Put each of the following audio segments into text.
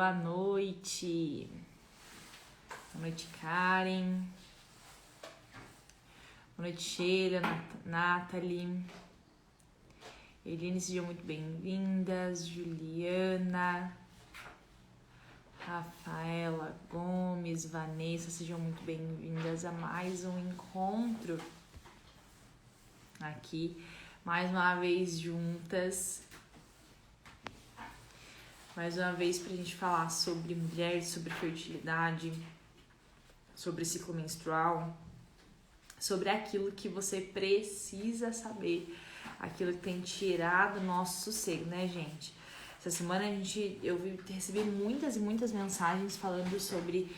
boa noite. Boa noite, Karen. Boa noite, Sheila, Nathalie. Eline, sejam muito bem-vindas. Juliana, Rafaela Gomes, Vanessa, sejam muito bem-vindas a mais um encontro aqui, mais uma vez juntas, mais uma vez pra gente falar sobre mulheres, sobre fertilidade, sobre ciclo menstrual, sobre aquilo que você precisa saber, aquilo que tem tirado o nosso sossego, né, gente? Essa semana eu recebi muitas e muitas mensagens falando sobre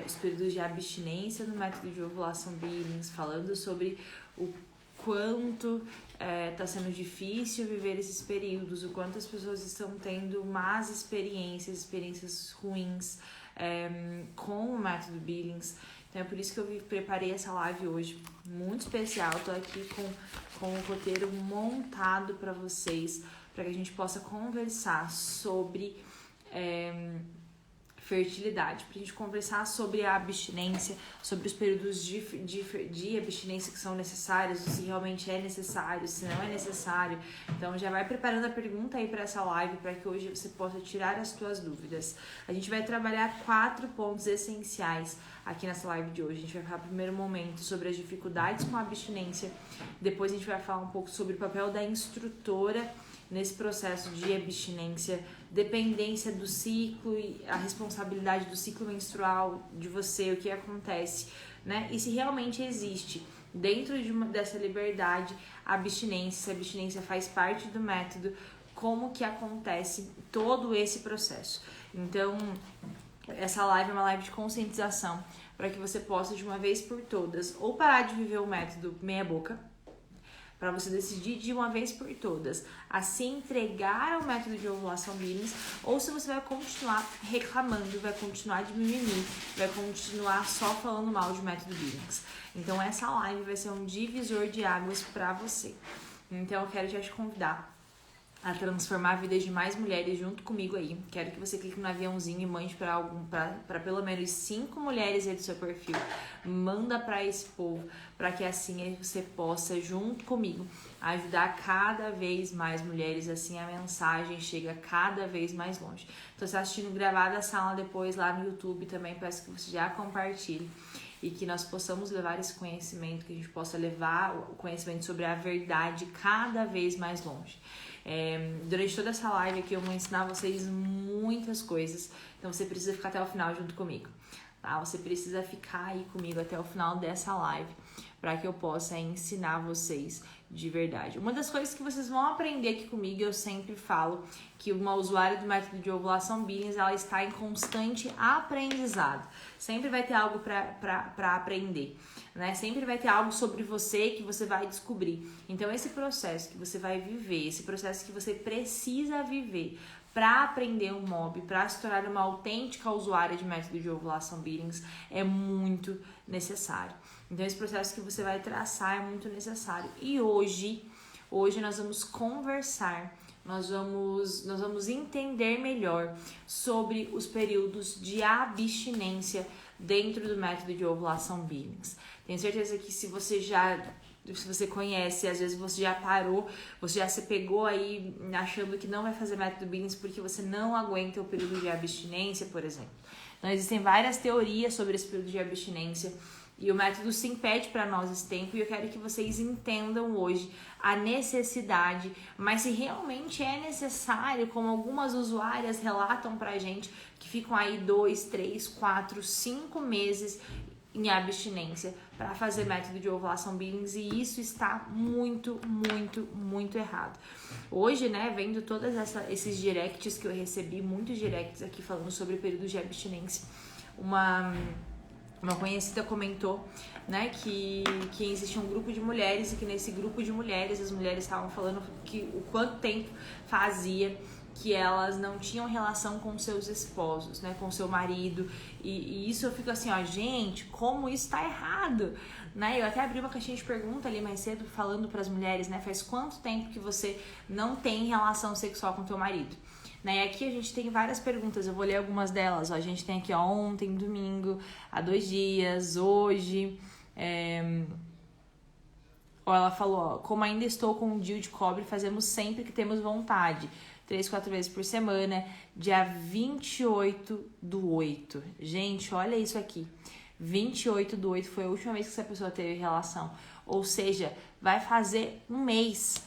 os períodos de abstinência no método de ovulação Billings, falando sobre o quanto tá sendo difícil viver esses períodos, o quanto as pessoas estão tendo más experiências ruins com o método Billings. Então é por isso que eu preparei essa live hoje, muito especial. Tô aqui com o roteiro montado para vocês, para que a gente possa conversar sobre fertilidade, pra gente conversar sobre a abstinência, sobre os períodos de abstinência que são necessários, se realmente é necessário, se não é necessário. Então já vai preparando a pergunta aí para essa live, para que hoje você possa tirar as suas dúvidas. A gente vai trabalhar 4 pontos essenciais aqui nessa live de hoje. A gente vai falar no primeiro momento sobre as dificuldades com a abstinência, depois a gente vai falar um pouco sobre o papel da instrutora nesse processo de abstinência, dependência do ciclo e a responsabilidade do ciclo menstrual de você, o que acontece, né? E se realmente existe dentro dessa liberdade a abstinência, se a abstinência faz parte do método, como que acontece todo esse processo. Então, essa live é uma live de conscientização para que você possa de uma vez por todas ou parar de viver o método meia boca, para você decidir de uma vez por todas a se entregar ao método de ovulação Billings, ou se você vai continuar reclamando, vai continuar de mimimi, vai continuar só falando mal de método Billings. Então essa live vai ser um divisor de águas para você. Então eu quero já te convidar a transformar a vida de mais mulheres junto comigo aí. Quero que você clique no aviãozinho e mande para pelo menos 5 mulheres aí do seu perfil. Manda para esse povo, para que assim você possa, junto comigo, ajudar cada vez mais mulheres. Assim a mensagem chega cada vez mais longe. Então, você está assistindo gravada a sala depois lá no YouTube também, peço que você já compartilhe. E que nós possamos levar esse conhecimento, que a gente possa levar o conhecimento sobre a verdade cada vez mais longe. Durante toda essa live aqui eu vou ensinar vocês muitas coisas, então você precisa ficar até o final junto comigo, tá? Você precisa ficar aí comigo até o final dessa live para que eu possa ensinar vocês de verdade. Uma das coisas que vocês vão aprender aqui comigo, eu sempre falo que uma usuária do método de ovulação Billings, ela está em constante aprendizado. Sempre vai ter algo para aprender, né? Sempre vai ter algo sobre você que você vai descobrir. Então esse processo que você vai viver, esse processo que você precisa viver para aprender um MOB, para se tornar uma autêntica usuária de método de ovulação Billings, é muito necessário. Então esse processo que você vai traçar é muito necessário. E hoje nós vamos conversar, nós vamos entender melhor sobre os períodos de abstinência dentro do método de ovulação Billings. Tenho certeza que se você conhece, às vezes você já parou, você já se pegou aí achando que não vai fazer método Billings porque você não aguenta o período de abstinência, por exemplo. Então existem várias teorias sobre esse período de abstinência e o método se impede para nós esse tempo, e eu quero que vocês entendam hoje a necessidade, mas se realmente é necessário, como algumas usuárias relatam pra gente, que ficam aí 2, 3, 4, 5 meses em abstinência para fazer método de ovulação Billings, e isso está muito, muito, muito errado. Hoje, né, vendo todos esses directs que eu recebi, muitos directs aqui falando sobre o período de abstinência, uma conhecida comentou, né, que existe um grupo de mulheres e que nesse grupo de mulheres, as mulheres estavam falando que o quanto tempo fazia que elas não tinham relação com seus esposos, né, com seu marido, e isso eu fico assim, ó, gente, como isso tá errado, né? Eu até abri uma caixinha de pergunta ali mais cedo falando para as mulheres, né, faz quanto tempo que você não tem relação sexual com teu marido? né? E aqui a gente tem várias perguntas, eu vou ler algumas delas. Ó, a gente tem aqui, ó, ontem, domingo, há 2 dias, hoje. Ó, ela falou, ó, como ainda estou com o DIU de cobre, fazemos sempre que temos vontade. 3, 4 vezes por semana, dia 28/8. Gente, olha isso aqui. 28/8 foi a última vez que essa pessoa teve relação. Ou seja, vai fazer um mês.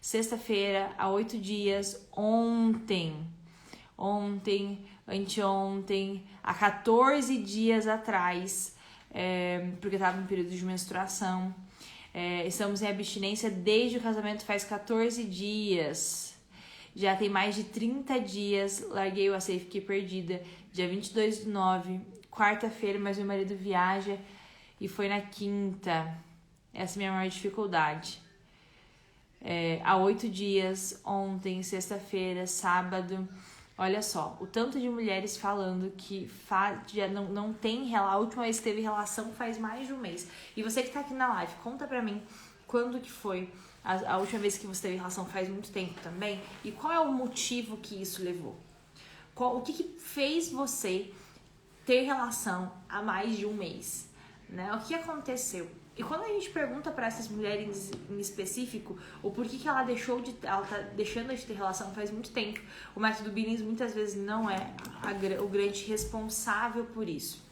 Sexta-feira, há 8 dias, ontem, anteontem, há 14 dias atrás, porque eu tava em período de menstruação. Estamos em abstinência desde o casamento, faz 14 dias. Já tem mais de 30 dias, larguei o açaí e fiquei perdida. Dia 22/9, quarta-feira, mas meu marido viaja e foi na quinta. Essa é a minha maior dificuldade. Há 8 dias, ontem, sexta-feira, sábado. Olha só, o tanto de mulheres falando que já não tem a última vez que teve relação faz mais de um mês. E você que tá aqui na live, conta pra mim quando que foi a última vez que você teve relação, faz muito tempo também. E qual é o motivo que isso levou? O que fez você ter relação há mais de um mês? Né? O que aconteceu? E quando a gente pergunta para essas mulheres em específico o porquê que ela tá deixando de ter relação faz muito tempo, o método Billings muitas vezes não é o grande responsável por isso.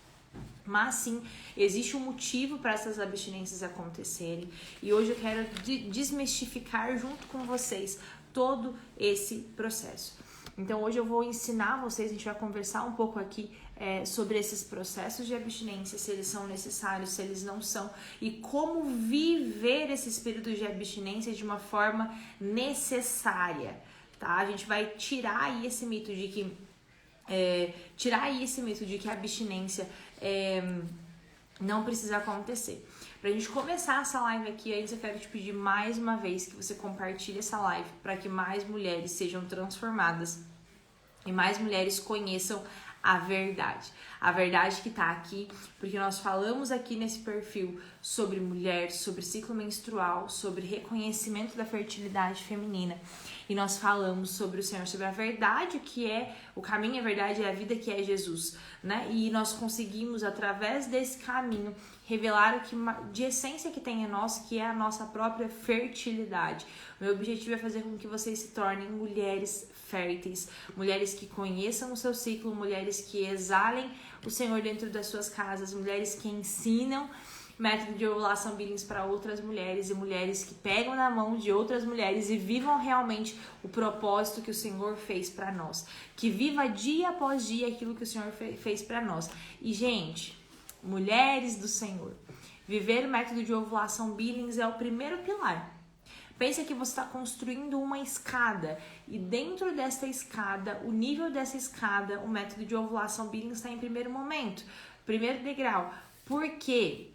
Mas sim, existe um motivo para essas abstinências acontecerem. E hoje eu quero desmistificar junto com vocês todo esse processo. Então hoje eu vou ensinar vocês, a gente vai conversar um pouco aqui sobre esses processos de abstinência, se eles são necessários, se eles não são, e como viver esses períodos de abstinência de uma forma necessária, tá? A gente vai tirar aí esse mito de que a abstinência não precisa acontecer. Pra gente começar essa live aqui, antes eu quero te pedir mais uma vez que você compartilhe essa live para que mais mulheres sejam transformadas e mais mulheres conheçam a verdade que tá aqui, porque nós falamos aqui nesse perfil sobre mulher, sobre ciclo menstrual, sobre reconhecimento da fertilidade feminina, e nós falamos sobre o Senhor, sobre a verdade que é o caminho, a verdade é a vida, que é Jesus, né? E nós conseguimos, através desse caminho, revelar o que de essência que tem em nós, que é a nossa própria fertilidade. O meu objetivo é fazer com que vocês se tornem mulheres férteis, mulheres que conheçam o seu ciclo, mulheres que exalem o Senhor dentro das suas casas, mulheres que ensinam método de ovulação Billings para outras mulheres, e mulheres que pegam na mão de outras mulheres e vivam realmente o propósito que o Senhor fez para nós, que viva dia após dia aquilo que o Senhor fez para nós. E gente, mulheres do Senhor, viver o método de ovulação Billings é o primeiro pilar. Pensa que você está construindo uma escada, e dentro desta escada, o nível dessa escada, o método de ovulação Billings está em primeiro momento, primeiro degrau. Por quê?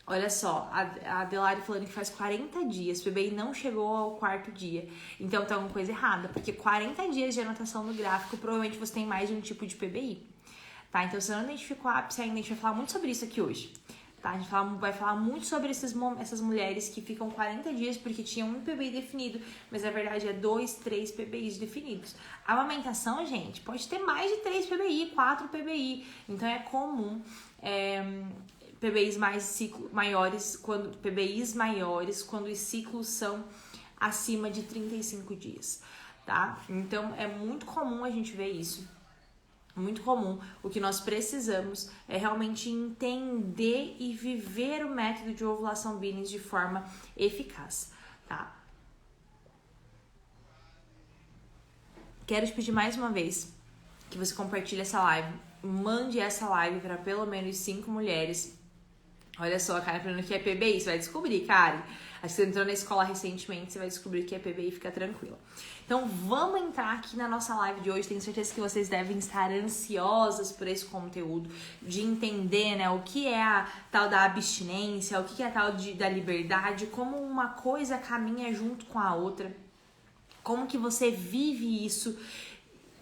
Olha só, a Adelaide falando que faz 40 dias, o PBI não chegou ao 4º dia. Então tá alguma coisa errada, porque 40 dias de anotação no gráfico, provavelmente você tem mais de um tipo de PBI. Tá? Então você não identificou a ápice ainda, a gente vai falar muito sobre isso aqui hoje. Tá? A gente vai falar muito sobre essas mulheres que ficam 40 dias porque tinham um PBI definido, mas na verdade é 2, 3 PBIs definidos. A amamentação, gente, pode ter mais de 3 PBI, 4 PBI. Então é comum PBIs maiores quando os ciclos são acima de 35 dias, tá? Então é muito comum a gente ver isso, muito comum. O que nós precisamos é realmente entender e viver o método de ovulação Billings de forma eficaz, tá? Quero te pedir mais uma vez que você compartilhe essa live, mande essa live para pelo menos 5 mulheres. Olha só, a Karen falando que é PBI, você vai descobrir, Karen. Acho que você entrou na escola recentemente, você vai descobrir que é PBI, fica tranquila. Então vamos entrar aqui na nossa live de hoje. Tenho certeza que vocês devem estar ansiosas por esse conteúdo, de entender, né, o que é a tal da abstinência, o que é a tal da liberdade, como uma coisa caminha junto com a outra, como que você vive isso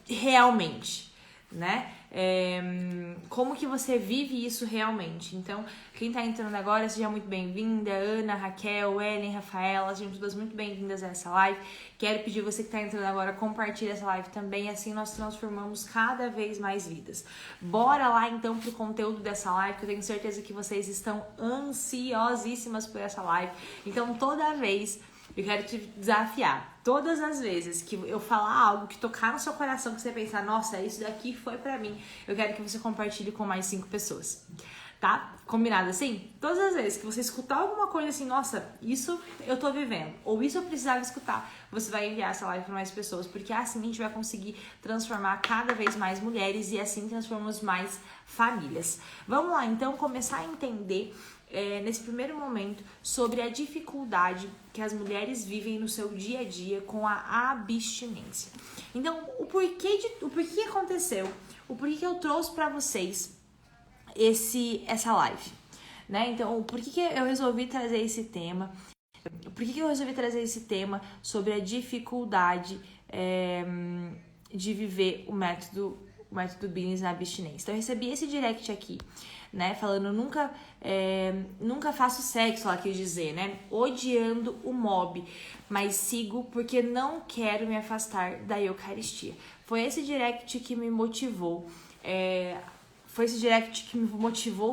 realmente, né? como que você vive isso realmente. Então, quem tá entrando agora, seja muito bem-vinda, Ana, Raquel, Ellen, Rafaela, sejam todas muito bem-vindas a essa live. Quero pedir você que tá entrando agora, compartilhe essa live também, assim nós transformamos cada vez mais vidas. Bora lá então pro conteúdo dessa live, que eu tenho certeza que vocês estão ansiosíssimas por essa live. Então, toda vez eu quero te desafiar, todas as vezes que eu falar algo que tocar no seu coração, que você pensar, nossa, isso daqui foi pra mim, eu quero que você compartilhe com mais 5 pessoas, tá? Combinado assim? Todas as vezes que você escutar alguma coisa assim, nossa, isso eu tô vivendo, ou isso eu precisava escutar, você vai enviar essa live pra mais pessoas, porque assim a gente vai conseguir transformar cada vez mais mulheres e assim transformamos mais famílias. Vamos lá, então, começar a entender nesse primeiro momento sobre a dificuldade que as mulheres vivem no seu dia a dia com a abstinência. Então, o porquê aconteceu, o porquê que eu trouxe para vocês essa live, né? Então, por que eu resolvi trazer esse tema? Por que eu resolvi trazer esse tema sobre a dificuldade de viver o método Billings na abstinência? Então, eu recebi esse direct aqui, né, falando nunca faço sexo, ela quis dizer, né, odiando o mob, mas sigo porque não quero me afastar da Eucaristia. Foi esse direct que me motivou, a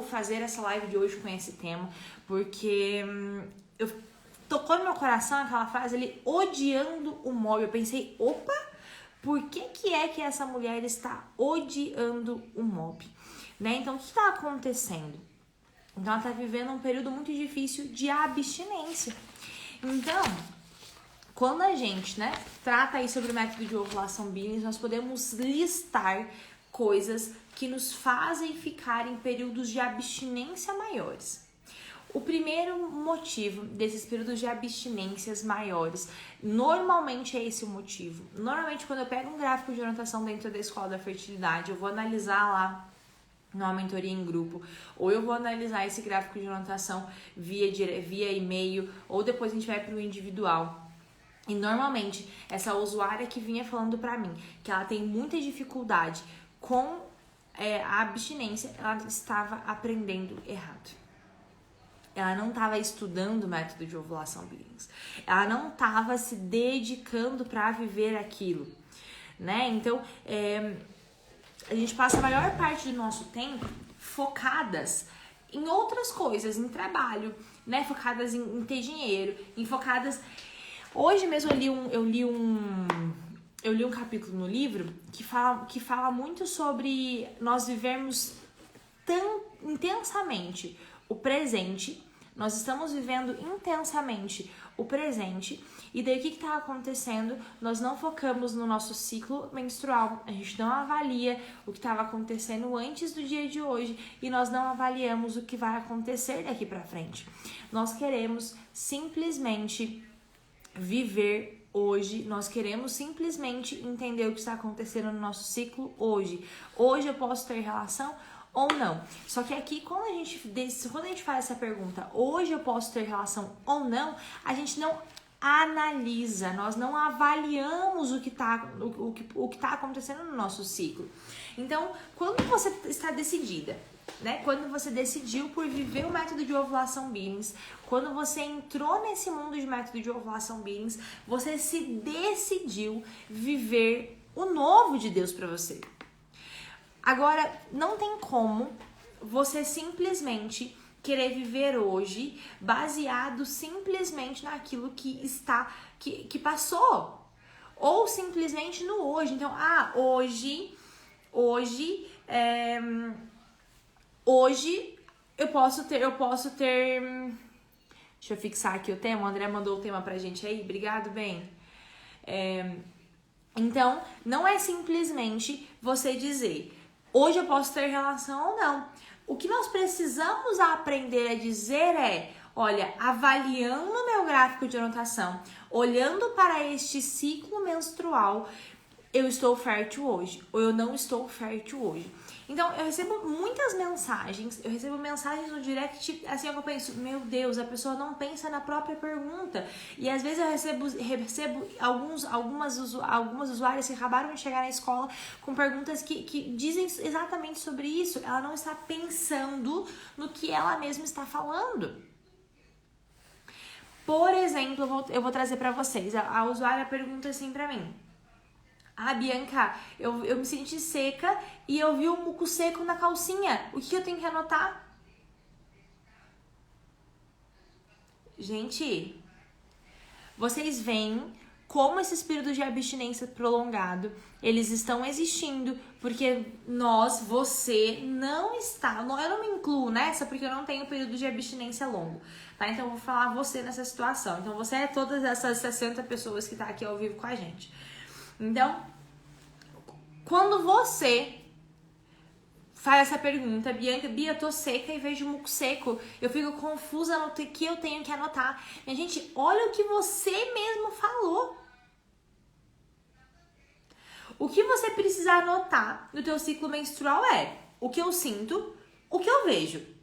fazer essa live de hoje com esse tema, porque tocou no meu coração aquela frase ali, odiando o mob. Eu pensei, opa, por que é que essa mulher está odiando o mob? Né? Então, o que está acontecendo? Então, ela está vivendo um período muito difícil de abstinência. Então, quando a gente, né, trata aí sobre o método de ovulação Billings, nós podemos listar coisas que nos fazem ficar em períodos de abstinência maiores. O primeiro motivo desses períodos de abstinências maiores, normalmente é esse o motivo. Normalmente, quando eu pego um gráfico de orientação dentro da Escola da Fertilidade, eu vou analisar lá numa mentoria em grupo, ou eu vou analisar esse gráfico de anotação via e-mail, ou depois a gente vai para o individual. E normalmente, essa usuária que vinha falando para mim que ela tem muita dificuldade com a abstinência, ela estava aprendendo errado. Ela não estava estudando o método de ovulação Billings. Ela não estava se dedicando para viver aquilo, né? Então, a gente passa a maior parte do nosso tempo focadas em outras coisas, em trabalho, né? Focadas em ter dinheiro, focadas... Hoje mesmo eu li um capítulo no livro que fala muito sobre nós vivermos tão intensamente o presente. Nós estamos vivendo intensamente o presente, e daí o que está acontecendo? Nós não focamos no nosso ciclo menstrual, a gente não avalia o que estava acontecendo antes do dia de hoje, e nós não avaliamos o que vai acontecer daqui para frente. Nós queremos simplesmente viver hoje, nós queremos simplesmente entender o que está acontecendo no nosso ciclo hoje. Hoje eu posso ter relação ou não. Só que aqui, quando a gente faz essa pergunta, hoje eu posso ter relação ou não, a gente não analisa, nós não avaliamos o que tá acontecendo no nosso ciclo. Então, quando você está decidida, né? Quando você decidiu por viver o método de ovulação Billings, quando você entrou nesse mundo de método de ovulação Billings, você se decidiu viver o novo de Deus para você. Agora, não tem como você simplesmente querer viver hoje baseado simplesmente naquilo que passou, ou simplesmente no hoje. Então, hoje eu posso ter. Deixa eu fixar aqui o tema. O André mandou o tema pra gente aí. Obrigado, bem. Então, não é simplesmente você dizer hoje eu posso ter relação ou não. O que nós precisamos aprender a dizer é, olha, avaliando meu gráfico de anotação, olhando para este ciclo menstrual, eu estou fértil hoje, ou eu não estou fértil hoje. Então, eu recebo muitas mensagens, eu recebo mensagens no direct, assim, eu penso, meu Deus, a pessoa não pensa na própria pergunta. E às vezes eu recebo algumas usuárias que acabaram de chegar na escola com perguntas que dizem exatamente sobre isso. Ela não está pensando no que ela mesma está falando. Por exemplo, eu vou trazer pra vocês, a usuária pergunta assim pra mim: ah, Bianca, eu me senti seca e eu vi um muco seco na calcinha. O que eu tenho que anotar? Gente, vocês veem como esses períodos de abstinência prolongado, eles estão existindo, porque você não está, eu não me incluo nessa porque eu não tenho período de abstinência longo, tá? Então eu vou falar você nessa situação. Então você é todas essas 60 pessoas que tá aqui ao vivo com a gente. Então, quando você faz essa pergunta, Bianca, Bia, eu tô seca e vejo muco seco, eu fico confusa no que eu tenho que anotar. Minha gente, olha o que você mesmo falou. O que você precisa anotar no teu ciclo menstrual é o que eu sinto, o que eu vejo.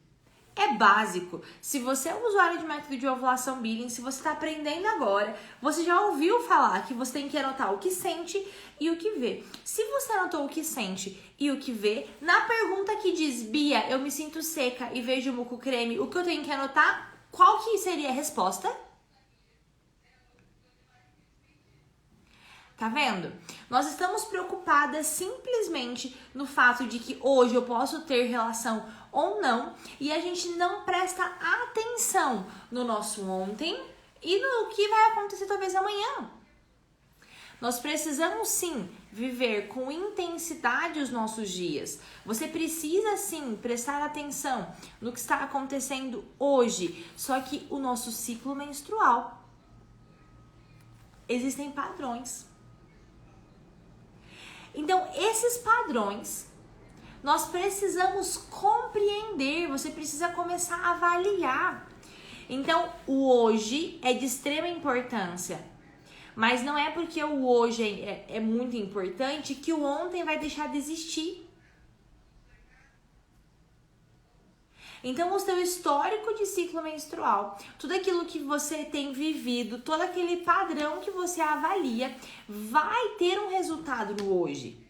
É básico. Se você é um usuário de método de ovulação Billing, se você está aprendendo agora, você já ouviu falar que você tem que anotar o que sente e o que vê. Se você anotou o que sente e o que vê, na pergunta que diz, Bia, eu me sinto seca e vejo muco creme, o que eu tenho que anotar, qual que seria a resposta? Tá vendo? Nós estamos preocupadas simplesmente no fato de que hoje eu posso ter relação ou não, e a gente não presta atenção no nosso ontem e no que vai acontecer talvez amanhã. Nós precisamos sim viver com intensidade os nossos dias. Você precisa sim prestar atenção no que está acontecendo hoje, só que o nosso ciclo menstrual, existem padrões. Então, esses padrões, nós precisamos compreender, você precisa começar a avaliar. Então, o hoje é de extrema importância, mas não é porque o hoje é muito importante que o ontem vai deixar de existir. Então, o seu histórico de ciclo menstrual, tudo aquilo que você tem vivido, todo aquele padrão que você avalia, vai ter um resultado no hoje.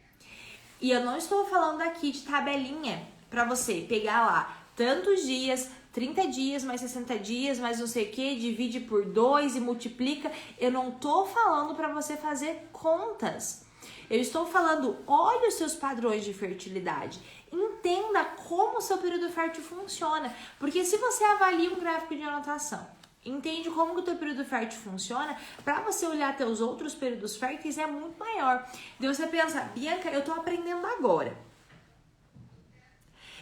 E eu não estou falando aqui de tabelinha para você pegar lá tantos dias, 30 dias, mais 60 dias, mais não sei o que, divide por 2 e multiplica. Eu não tô falando para você fazer contas. Eu estou falando, olha os seus padrões de fertilidade. Entenda como o seu período fértil funciona. Porque se você avalia um gráfico de anotação, entende como que o teu período fértil funciona, para você olhar teus outros períodos férteis é muito maior. Daí você pensa, Bianca, eu tô aprendendo agora.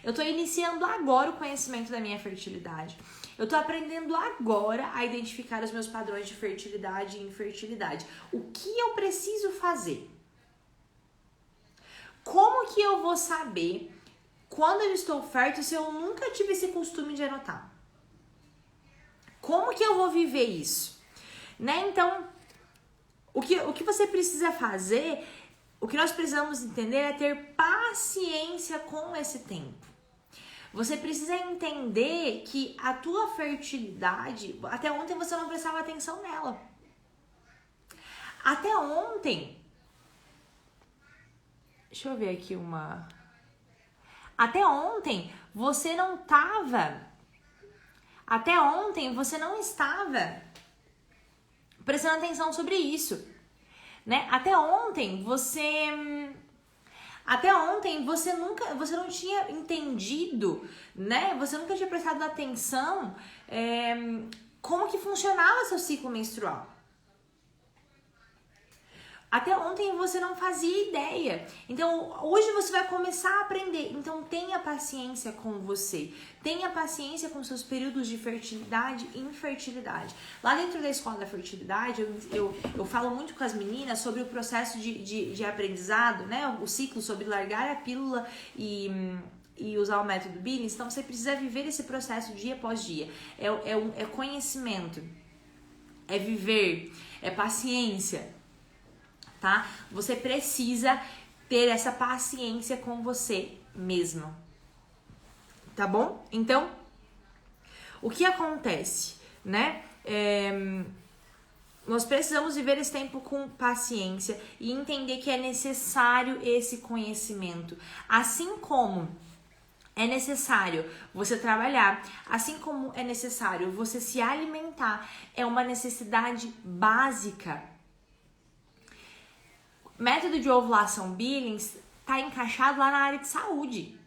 Eu tô iniciando agora o conhecimento da minha fertilidade. Eu tô aprendendo agora a identificar os meus padrões de fertilidade e infertilidade. O que eu preciso fazer? Como que eu vou saber quando eu estou fértil se eu nunca tive esse costume de anotar? Como que eu vou viver isso? Né? Então, o que você precisa fazer, o que nós precisamos entender é ter paciência com esse tempo. Você precisa entender que a tua fertilidade, até ontem você não prestava atenção nela. Até ontem, deixa eu ver aqui uma... Até ontem você não estava prestando atenção sobre isso, né? Até ontem você não tinha entendido, né? Você nunca tinha prestado atenção como que funcionava seu ciclo menstrual. Até ontem você não fazia ideia. Então, hoje você vai começar a aprender. Então, tenha paciência com você. Tenha paciência com seus períodos de fertilidade e infertilidade. Lá dentro da Escola da Fertilidade, eu falo muito com as meninas sobre o processo de aprendizado, né? O ciclo sobre largar a pílula e usar o método Billing. Então, você precisa viver esse processo dia após dia. É conhecimento. É viver. É paciência. tá? Você precisa ter essa paciência com você mesmo, tá bom? Então, o que acontece, né? Nós precisamos viver esse tempo com paciência e entender que é necessário esse conhecimento. Assim como é necessário você trabalhar, assim como é necessário você se alimentar, é uma necessidade básica. Método de ovulação Billings está encaixado lá na área de saúde.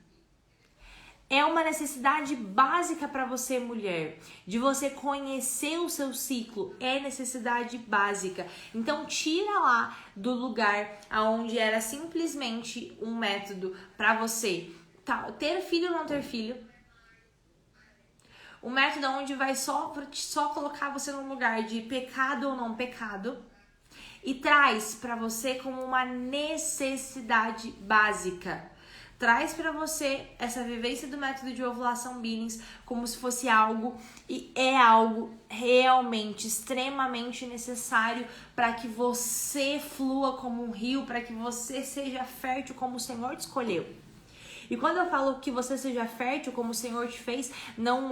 É uma necessidade básica para você, mulher, de você conhecer o seu ciclo, é necessidade básica. Então tira lá do lugar onde era simplesmente um método para você ter filho ou não ter filho. Um método onde vai só colocar você no lugar de pecado ou não pecado e traz para você como uma necessidade básica. Traz para você essa vivência do método de ovulação Billings como se fosse algo, e é algo realmente extremamente necessário para que você flua como um rio, para que você seja fértil como o Senhor te escolheu. E quando eu falo que você seja fértil como o Senhor te fez, não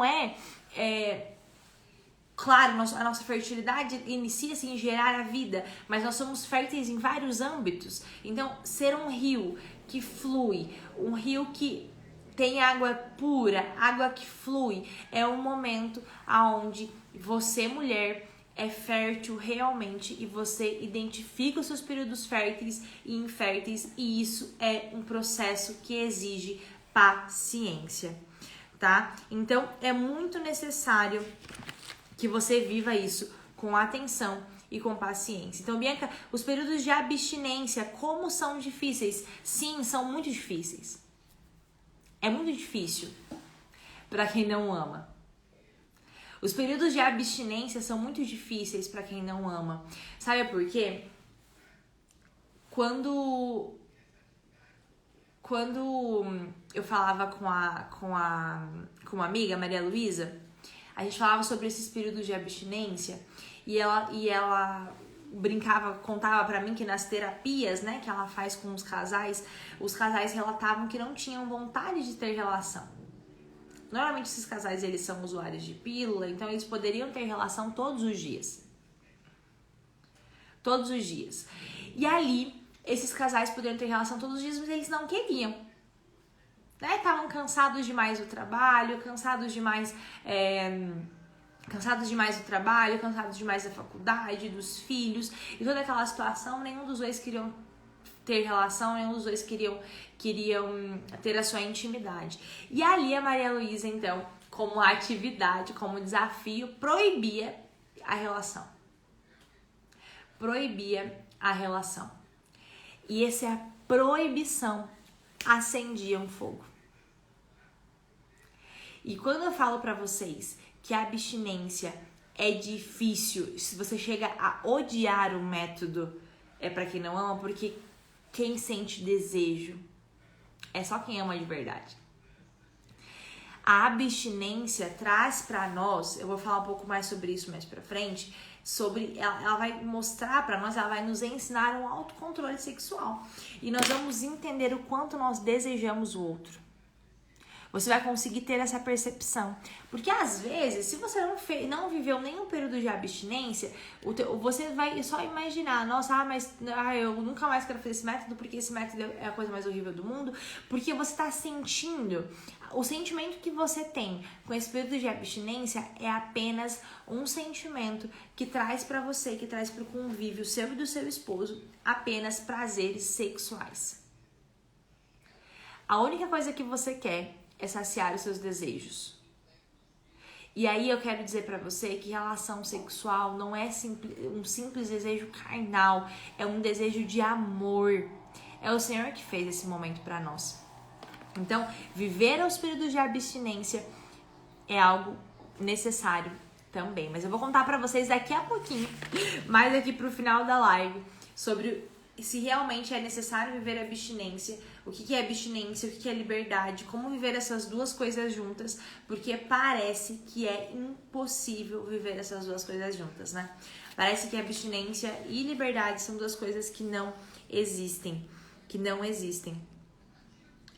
claro, a nossa fertilidade inicia-se em gerar a vida, mas nós somos férteis em vários âmbitos. Então, ser um rio que flui, um rio que tem água pura, água que flui, é um momento onde você, mulher, é fértil realmente e você identifica os seus períodos férteis e inférteis, e isso é um processo que exige paciência, tá? Então, é muito necessário que você viva isso com atenção e com paciência. Então, Bianca, os períodos de abstinência, como são difíceis? Sim, são muito difíceis. É muito difícil para quem não ama. Os períodos de abstinência são muito difíceis para quem não ama. Sabe por quê? Quando eu falava com uma amiga, Maria Luísa, a gente falava sobre esses períodos de abstinência e ela brincava, contava pra mim que nas terapias, né, que ela faz com os casais relatavam que não tinham vontade de ter relação. Normalmente esses casais, eles são usuários de pílula, então eles poderiam ter relação todos os dias. Todos os dias. E ali, esses casais poderiam ter relação todos os dias, mas eles não queriam. Estavam cansados demais do trabalho, cansados demais do trabalho, cansados demais da faculdade, dos filhos, e toda aquela situação, nenhum dos dois queriam ter relação, nenhum dos dois queriam ter a sua intimidade. E ali a Maria Luísa, então, como atividade, como desafio, proibia a relação. Proibia a relação. E essa proibição acendia um fogo. E quando eu falo pra vocês que a abstinência é difícil, se você chega a odiar o método, é pra quem não ama, porque quem sente desejo é só quem ama de verdade. A abstinência traz pra nós, eu vou falar um pouco mais sobre isso mais pra frente, ela vai mostrar pra nós, ela vai nos ensinar um autocontrole sexual. E nós vamos entender o quanto nós desejamos o outro. Você vai conseguir ter essa percepção. Porque às vezes, se você não viveu nenhum período de abstinência, você vai só imaginar, nossa, eu nunca mais quero fazer esse método porque esse método é a coisa mais horrível do mundo. Porque você está sentindo, o sentimento que você tem com esse período de abstinência é apenas um sentimento que traz pra você, que traz pro convívio seu e do seu esposo, apenas prazeres sexuais. A única coisa que você quer é saciar os seus desejos. E aí eu quero dizer pra você que relação sexual não é um simples desejo carnal, é um desejo de amor. É o Senhor que fez esse momento pra nós. Então, viver os períodos de abstinência é algo necessário também. Mas eu vou contar pra vocês daqui a pouquinho, mais aqui pro final da live, sobre se realmente é necessário viver a abstinência, o que é abstinência, o que é liberdade, como viver essas duas coisas juntas, porque parece que é impossível viver essas duas coisas juntas, né? Parece que abstinência e liberdade são duas coisas que não existem. Que não existem.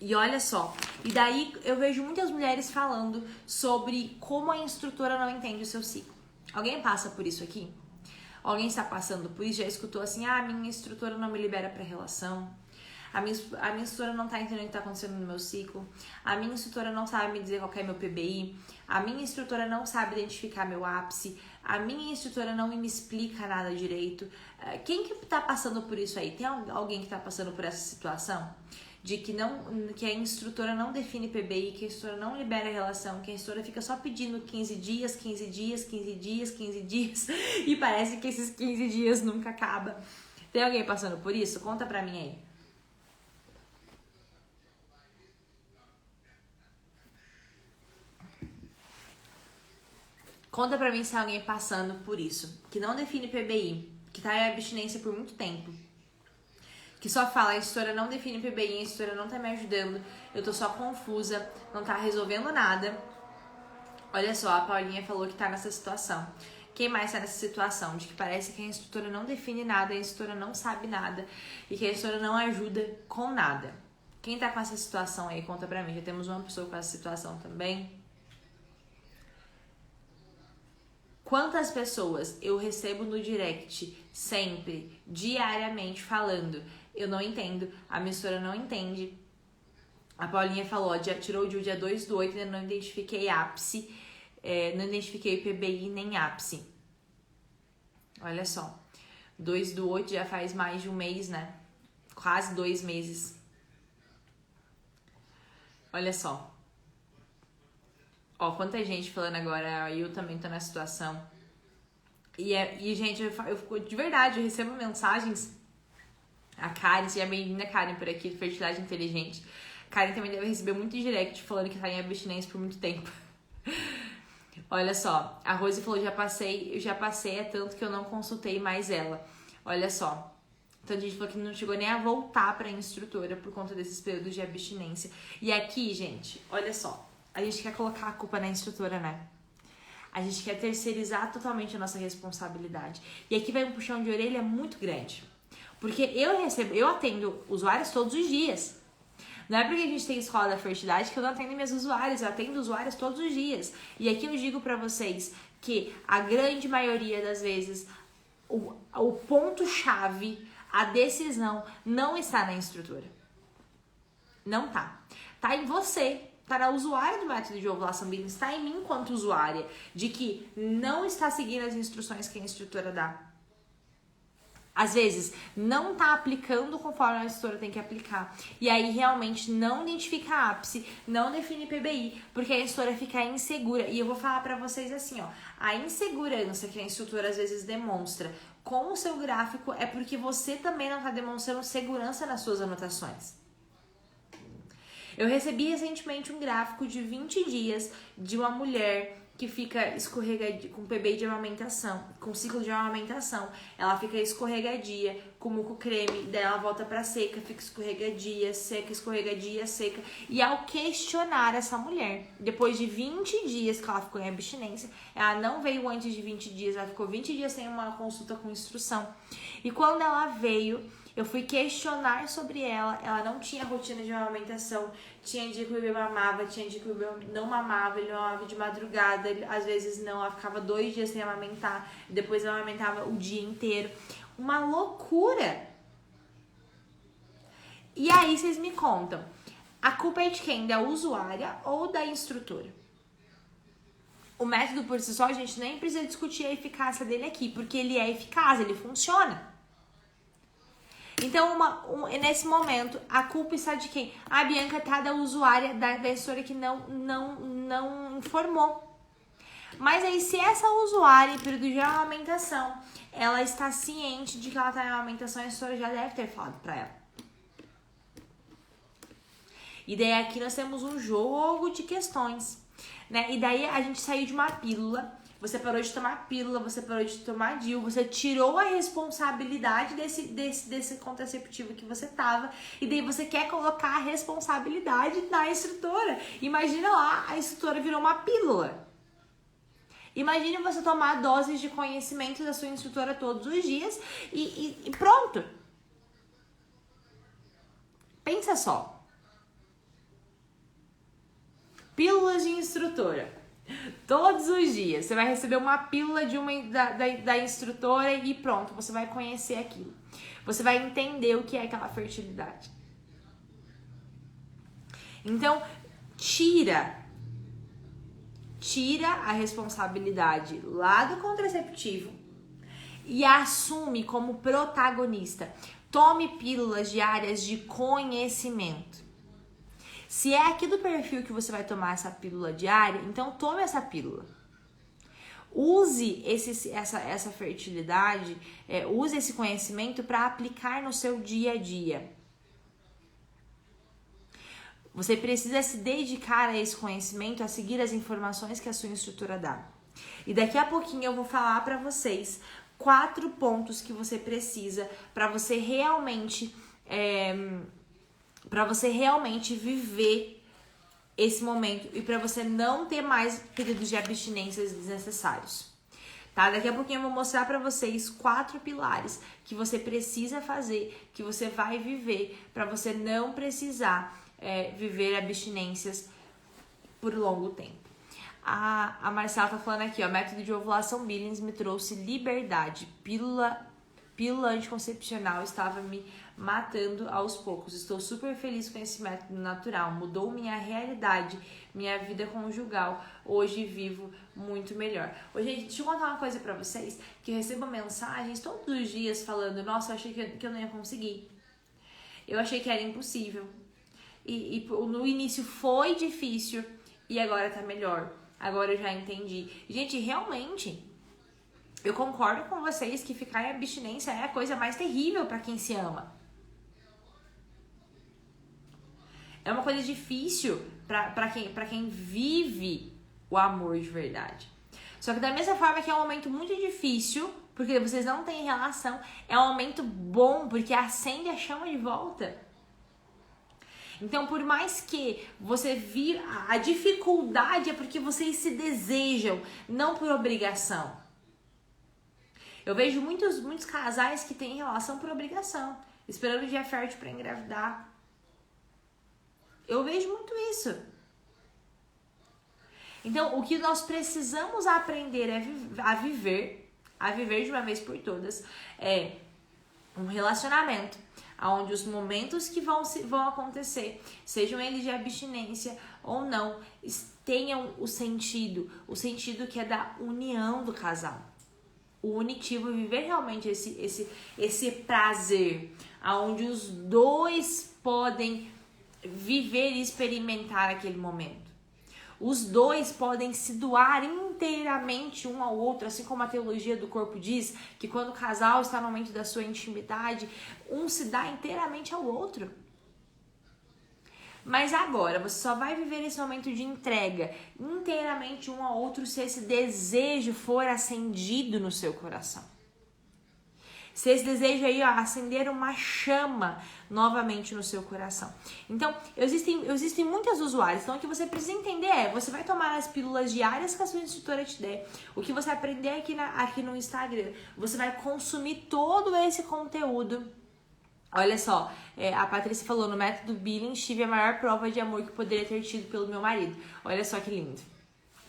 E olha só, e daí eu vejo muitas mulheres falando sobre como a instrutora não entende o seu ciclo. Alguém passa por isso aqui? Alguém está passando por isso? Já escutou assim, ah, minha instrutora não me libera para relação, a minha instrutora não está entendendo o que está acontecendo no meu ciclo, a minha instrutora não sabe me dizer qual é meu PBI, a minha instrutora não sabe identificar meu ápice, a minha instrutora não me explica nada direito. Quem que está passando por isso aí? Tem alguém que está passando por essa situação? De que a instrutora não define PBI, que a instrutora não libera a relação, que a instrutora fica só pedindo 15 dias, 15 dias, 15 dias, 15 dias, e parece que esses 15 dias nunca acaba. Tem alguém passando por isso? Conta pra mim aí. Conta pra mim se tem alguém passando por isso, que não define PBI, que tá em abstinência por muito tempo, que só fala, a instrutora não define PBI, a instrutora não tá me ajudando, eu tô só confusa, não tá resolvendo nada. Olha só, a Paulinha falou que tá nessa situação. Quem mais tá nessa situação? De que parece que a instrutora não define nada, a instrutora não sabe nada e que a instrutora não ajuda com nada. Quem tá com essa situação aí, conta pra mim. Já temos uma pessoa com essa situação também. Quantas pessoas eu recebo no direct, sempre, diariamente, falando, eu não entendo, a minha instrutora não entende. A Paulinha falou, ó, tirou o dia 2/8, ainda não identifiquei ápice, não identifiquei PBI nem ápice. Olha só, 2/8 já faz mais de um mês, né? Quase 2 meses. Olha só. Ó, quanta gente falando agora, eu também tô nessa situação. E gente, de verdade, eu recebo mensagens. A Karen, se já bem-vinda, Karen, por aqui, Fertilidade Inteligente. Karen também deve receber muito direct falando que tá em abstinência por muito tempo. Olha só, a Rose falou, eu já passei, é tanto que eu não consultei mais ela. Olha só. Então a gente falou que não chegou nem a voltar pra instrutora por conta desses períodos de abstinência. E aqui, gente, olha só. A gente quer colocar a culpa na instrutora, né? A gente quer terceirizar totalmente a nossa responsabilidade. E aqui vai um puxão de orelha muito grande. Porque eu atendo usuários todos os dias. Não é porque a gente tem escola da fertilidade que eu não atendo meus usuários, eu atendo usuários todos os dias. E aqui eu digo pra vocês que a grande maioria das vezes, o ponto-chave, a decisão não está na instrutora. Não tá. Tá em você. Tá na usuária do método de ovulação Billings, está em mim enquanto usuária, de que não está seguindo as instruções que a instrutora dá. Às vezes, não está aplicando conforme a instrutora tem que aplicar. E aí, realmente, não identifica ápice, não define PBI, porque a instrutora fica insegura. E eu vou falar pra vocês assim, ó, a insegurança que a instrutora às vezes demonstra com o seu gráfico é porque você também não está demonstrando segurança nas suas anotações. Eu recebi recentemente um gráfico de 20 dias de uma mulher que fica escorregadia, com PBI de amamentação, com ciclo de amamentação. Ela fica escorregadia, com muco creme, daí ela volta pra seca, fica escorregadia, seca. E ao questionar essa mulher, depois de 20 dias que ela ficou em abstinência, ela não veio antes de 20 dias, ela ficou 20 dias sem uma consulta com instrução. E quando ela veio, eu fui questionar sobre ela não tinha rotina de amamentação, tinha dia que o bebê mamava, tinha dia que o bebê não mamava, ele mamava de madrugada, às vezes não, ela ficava 2 dias sem amamentar, depois ela amamentava o dia inteiro. Uma loucura! E aí vocês me contam, a culpa é de quem? Da usuária ou da instrutora? O método por si só, a gente nem precisa discutir a eficácia dele aqui, porque ele é eficaz, ele funciona. Então, nesse momento, a culpa está de quem? A Bianca tá da usuária, da instrutora que não informou. Mas aí, se essa usuária, em período de amamentação, ela está ciente de que ela está em amamentação, a instrutora já deve ter falado para ela. E daí aqui nós temos um jogo de questões, né? E daí a gente saiu de uma pílula. Você parou de tomar pílula, você parou de tomar DIU, você tirou a responsabilidade desse contraceptivo que você tava, e daí você quer colocar a responsabilidade na instrutora. Imagina lá, a instrutora virou uma pílula. Imagine você tomar doses de conhecimento da sua instrutora todos os dias e pronto. Pensa só. Pílulas de instrutora. Todos os dias você vai receber uma pílula da instrutora e pronto, você vai conhecer aquilo. Você vai entender o que é aquela fertilidade. Então, tira a responsabilidade lá do contraceptivo e assume como protagonista. Tome pílulas diárias de conhecimento. Se é aqui do perfil que você vai tomar essa pílula diária, então tome essa pílula. Use essa fertilidade, use esse conhecimento para aplicar no seu dia a dia. Você precisa se dedicar a esse conhecimento, a seguir as informações que a sua instrutora dá. E daqui a pouquinho eu vou falar para vocês 4 pontos que você precisa para você realmente viver esse momento e para você não ter mais períodos de abstinências desnecessários. Tá? Daqui a pouquinho eu vou mostrar para vocês 4 pilares que você precisa fazer, que você vai viver para você não precisar viver abstinências por longo tempo. A Marcela tá falando aqui, ó, método de ovulação Billings me trouxe liberdade. Pílula anticoncepcional estava me matando aos poucos. Estou super feliz com esse método natural. Mudou minha realidade, minha vida conjugal. Hoje vivo muito melhor. Ô, gente, deixa eu contar uma coisa pra vocês, que eu recebo mensagens todos os dias falando, nossa, eu achei que eu não ia conseguir. Eu achei que era impossível. E no início foi difícil e agora tá melhor. Agora eu já entendi. Gente, realmente, eu concordo com vocês que ficar em abstinência é a coisa mais terrível pra quem se ama. É uma coisa difícil pra quem vive o amor de verdade. Só que da mesma forma que é um momento muito difícil, porque vocês não têm relação, é um momento bom, porque acende a chama de volta. Então, por mais que você vira a dificuldade é porque vocês se desejam, não por obrigação. Eu vejo muitos casais que têm relação por obrigação, esperando o dia fértil para engravidar. Eu vejo muito isso. Então, o que nós precisamos aprender a viver de uma vez por todas, é um relacionamento onde os momentos que vão acontecer, sejam eles de abstinência ou não, tenham o sentido que é da união do casal. O unitivo, viver realmente esse prazer, onde os dois podem viver e experimentar aquele momento. Os dois podem se doar inteiramente um ao outro, assim como a teologia do corpo diz, que quando o casal está no momento da sua intimidade, um se dá inteiramente ao outro. Mas agora, você só vai viver esse momento de entrega inteiramente um ao outro se esse desejo for acendido no seu coração. Se esse desejo aí, ó, acender uma chama novamente no seu coração. Então, existem muitas usuárias. Então, o que você precisa entender você vai tomar as pílulas diárias que a sua instrutora te der. O que você aprender aqui no Instagram. Você vai consumir todo esse conteúdo. Olha só, a Patrícia falou, no método Billings tive a maior prova de amor que poderia ter tido pelo meu marido. Olha só que lindo.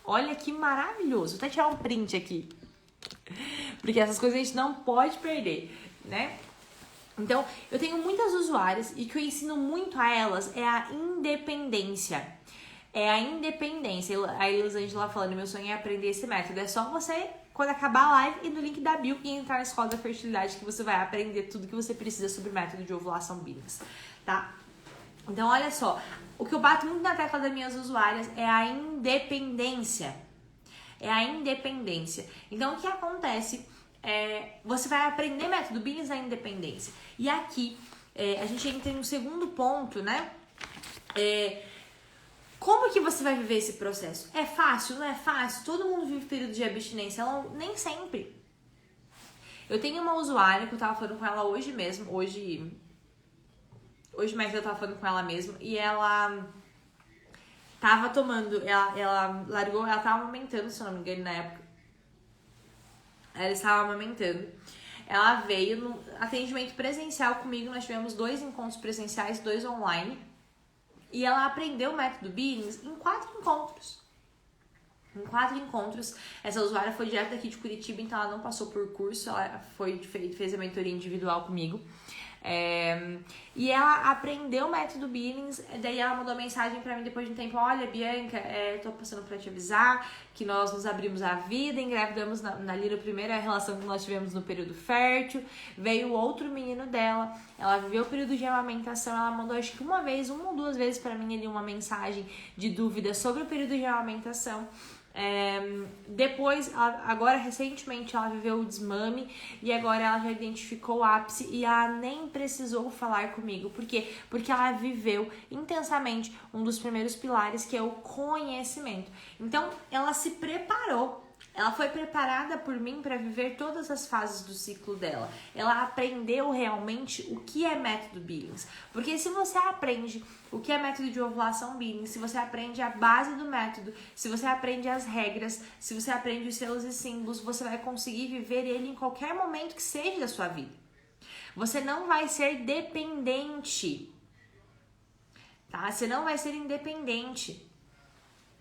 Olha que maravilhoso. Vou até tirar um print aqui. Porque essas coisas a gente não pode perder, né? Então, eu tenho muitas usuárias e o que eu ensino muito a elas é a independência. É a independência. A Elisângela falando, meu sonho é aprender esse método. É só você, quando acabar a live, ir no link da bio e entrar na Escola da Fertilidade que você vai aprender tudo que você precisa sobre o método de ovulação Billings, tá? Então, olha só. O que eu bato muito na tecla das minhas usuárias é a independência. É a independência. Então, o que acontece você vai aprender método Billings na independência. E aqui, a gente entra em um segundo ponto, né? Como que você vai viver esse processo? É fácil? Não é fácil? Todo mundo vive período de abstinência? Nem sempre. Eu tenho uma usuária que eu tava falando com ela hoje mesmo. Hoje mais eu tava falando com ela mesmo. E ela tava tomando, ela largou, ela tava amamentando, se eu não me engano, na época. ela estava amamentando. Ela veio no atendimento presencial comigo, nós tivemos 2 encontros presenciais, 2 online. E ela aprendeu o método Billings em 4 encontros. Em 4 encontros, essa usuária foi direto daqui de Curitiba, então ela não passou por curso, ela fez a mentoria individual comigo. E ela aprendeu o método Billings, daí ela mandou mensagem pra mim depois de um tempo: olha, Bianca, tô passando pra te avisar que nós nos abrimos à vida, engravidamos ali na primeira relação que nós tivemos no período fértil, veio outro menino dela, ela viveu o período de amamentação, ela mandou acho que uma ou 2 vezes pra mim ali uma mensagem de dúvida sobre o período de amamentação. Depois, agora recentemente ela viveu o desmame e agora ela já identificou o ápice e ela nem precisou falar comigo. Por quê? Porque ela viveu intensamente um dos primeiros pilares, que é o conhecimento. Então ela se preparou. Ela foi preparada por mim para viver todas as fases do ciclo dela. Ela aprendeu realmente o que é método Billings. Porque se você aprende o que é método de ovulação Billings, se você aprende a base do método, se você aprende as regras, se você aprende os selos e símbolos, você vai conseguir viver ele em qualquer momento que seja da sua vida. Você não vai ser dependente, tá? Você não vai ser independente.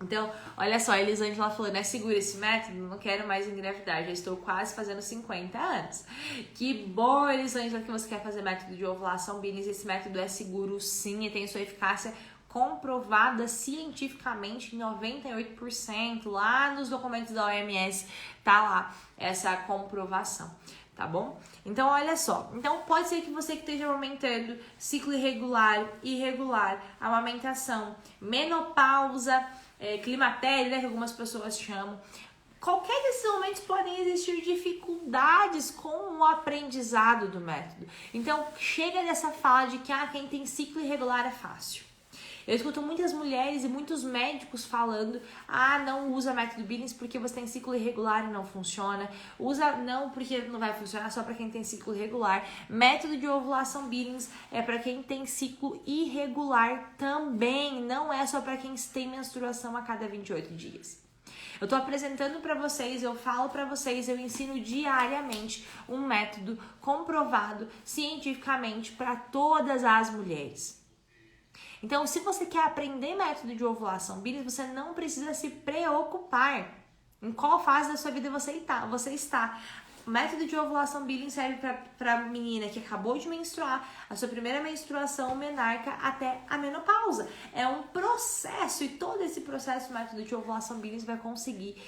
Então, olha só, a Elisângela falou, né? Segura esse método, não quero mais engravidar, já estou quase fazendo 50 anos. Que bom, Elisângela, que você quer fazer método de ovulação Billings. Esse método é seguro sim e tem sua eficácia comprovada cientificamente em 98%. Lá nos documentos da OMS tá lá essa comprovação. Tá bom? Então, olha só. Então, pode ser que você que esteja amamentando, ciclo irregular, amamentação, menopausa, climatério, né, que algumas pessoas chamam. Qualquer desses momentos podem existir dificuldades com o aprendizado do método. Então, chega dessa fala de que quem tem ciclo irregular é fácil. Eu escuto muitas mulheres e muitos médicos falando: não usa método Billings porque você tem ciclo irregular e não funciona. Usa não porque não vai funcionar, só para quem tem ciclo irregular. Método de ovulação Billings é para quem tem ciclo irregular também, não é só para quem tem menstruação a cada 28 dias. Eu tô apresentando para vocês, eu falo para vocês, eu ensino diariamente um método comprovado cientificamente para todas as mulheres. Então, se você quer aprender método de ovulação Billings, você não precisa se preocupar em qual fase da sua vida você está. O método de ovulação Billings serve para menina que acabou de menstruar, a sua primeira menstruação menarca até a menopausa. É um processo e todo esse processo, o método de ovulação Billings vai conseguir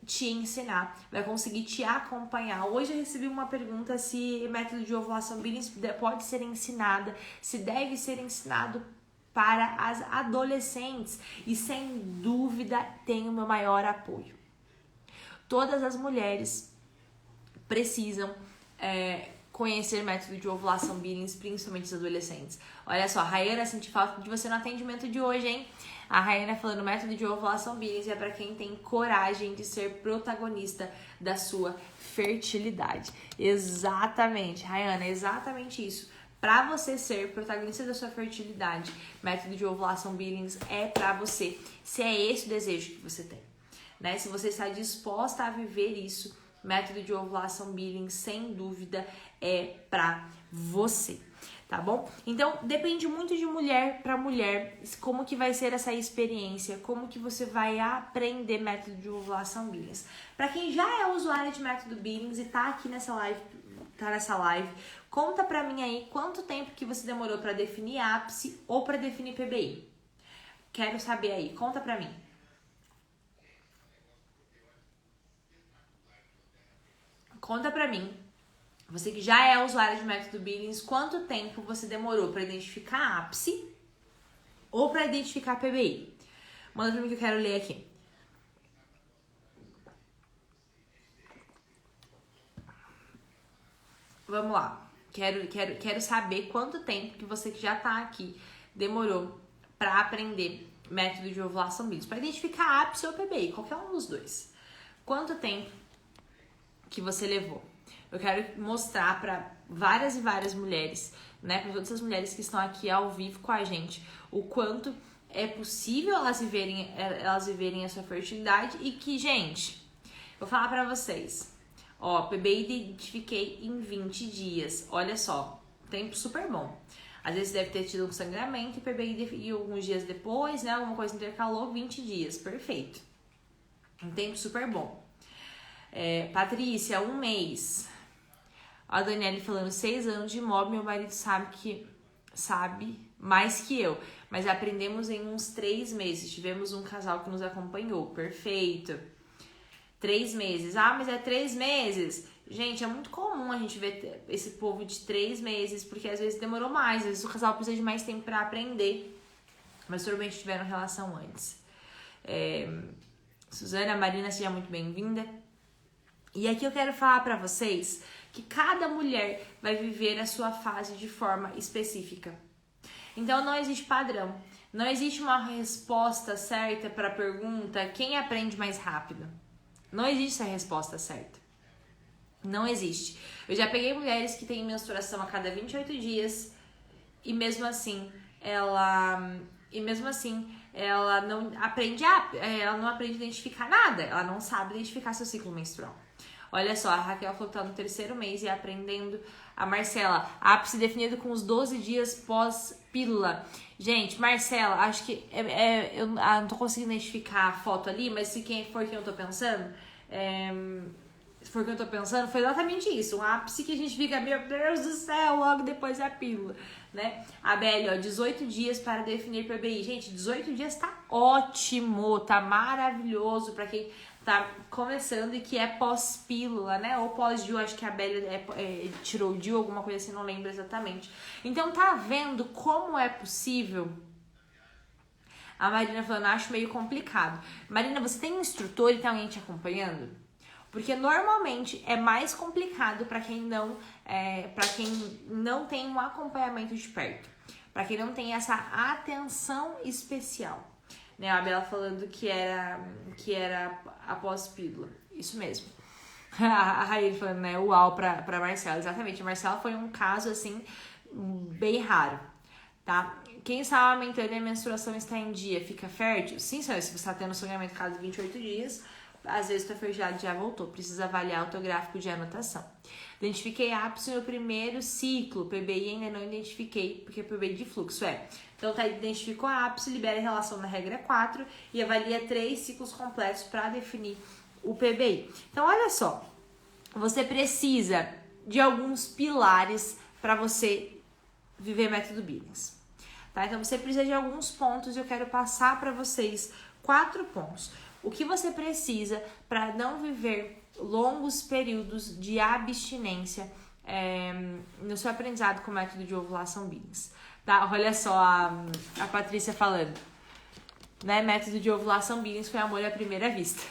te ensinar, vai conseguir te acompanhar. Hoje eu recebi uma pergunta se método de ovulação Billings pode ser ensinada, se deve ser ensinado para as adolescentes, e sem dúvida tem o meu maior apoio. Todas as mulheres precisam conhecer método de ovulação Billings, principalmente os adolescentes. Olha só, Rayana, senti falta de você no atendimento de hoje, hein? A Rayana falando, método de ovulação Billings é para quem tem coragem de ser protagonista da sua fertilidade. Exatamente, Rayana, exatamente isso. Para você ser protagonista da sua fertilidade, método de ovulação Billings é para você. Se é esse o desejo que você tem, né? Se você está disposta a viver isso, método de ovulação Billings, sem dúvida, é para você, tá bom? Então, depende muito de mulher para mulher, como que vai ser essa experiência, como que você vai aprender método de ovulação Billings. Para quem já é usuário de método Billings e tá aqui nessa live, conta pra mim aí quanto tempo que você demorou para definir ápice ou para definir PBI. Quero saber aí, conta pra mim. Conta pra mim, você que já é usuário de método Billings, quanto tempo você demorou para identificar ápice ou para identificar PBI? Manda pra mim que eu quero ler aqui. Vamos lá. Quero saber quanto tempo que você que já tá aqui demorou para aprender método de ovulação Billings, para identificar ápice ou PBI, qualquer um dos dois. Quanto tempo que você levou? Eu quero mostrar para várias e várias mulheres, né, para todas as mulheres que estão aqui ao vivo com a gente, o quanto é possível elas viverem a sua fertilidade e que, gente, vou falar para vocês, Ó, PBI identifiquei em 20 dias. Olha só, tempo super bom. Às vezes deve ter tido um sangramento e PBI e alguns dias depois, né? Alguma coisa intercalou, 20 dias. Perfeito. Um tempo super bom. Patrícia, 1 mês. A Daniele falando, 6 anos de imóvel, meu marido sabe mais que eu. Mas aprendemos em uns 3 meses. Tivemos um casal que nos acompanhou. Perfeito. 3 meses. Ah, mas é 3 meses. Gente, é muito comum a gente ver esse povo de 3 meses, porque às vezes demorou mais, às vezes o casal precisa de mais tempo pra aprender, mas provavelmente tiveram relação antes. Suzana, Marina, seja muito bem-vinda. E aqui eu quero falar pra vocês que cada mulher vai viver a sua fase de forma específica. Então não existe padrão, não existe uma resposta certa para a pergunta quem aprende mais rápido. Não existe essa resposta certa. Não existe. Eu já peguei mulheres que têm menstruação a cada 28 dias e mesmo assim ela não aprende a identificar nada. Ela não sabe identificar seu ciclo menstrual. Olha só, a Raquel falou que tá no 3º mês e aprendendo. A Marcela, ápice definido com os 12 dias pós-pílula. Gente, Marcela, acho que eu não tô conseguindo identificar a foto ali, mas se quem eu tô pensando, foi exatamente isso. Um ápice que a gente fica, meu Deus do céu, logo depois da pílula, né? A Beli, ó, 18 dias para definir PBI. Gente, 18 dias tá ótimo, tá maravilhoso pra quem tá começando e que é pós-pílula, né? Ou pós-DIU, acho que a Beli tirou o DIU, alguma coisa assim, não lembro exatamente. Então, tá vendo como é possível? A Marina falando, acho meio complicado. Marina, você tem um instrutor e tem alguém te acompanhando? Porque normalmente é mais complicado para quem não tem um acompanhamento de perto, para quem não tem essa atenção especial. Né, a Bela falando que era após pílula. Isso mesmo. A Raíra falando, né? Uau pra Marcela. Exatamente. A Marcela foi um caso, assim, bem raro, tá? Quem está amamentando e a menstruação está em dia, fica fértil? Sim, senhor. Se você está tendo sangramento a cada 28 dias, às vezes o teu fertilidade já voltou. Precisa avaliar o teu gráfico de anotação. Identifiquei ápice no primeiro ciclo. PBI ainda não identifiquei, porque é PBI de fluxo, Então, identificou a ápice, libera a relação na regra 4 e avalia 3 ciclos completos para definir o PBI. Então, olha só, você precisa de alguns pilares para você viver método Billings, tá? Então, você precisa de alguns pontos e eu quero passar para vocês 4 pontos. O que você precisa para não viver longos períodos de abstinência no seu aprendizado com o método de ovulação Billings. Tá? Olha só a Patrícia falando, né? Método de ovulação Billings foi amor à primeira vista.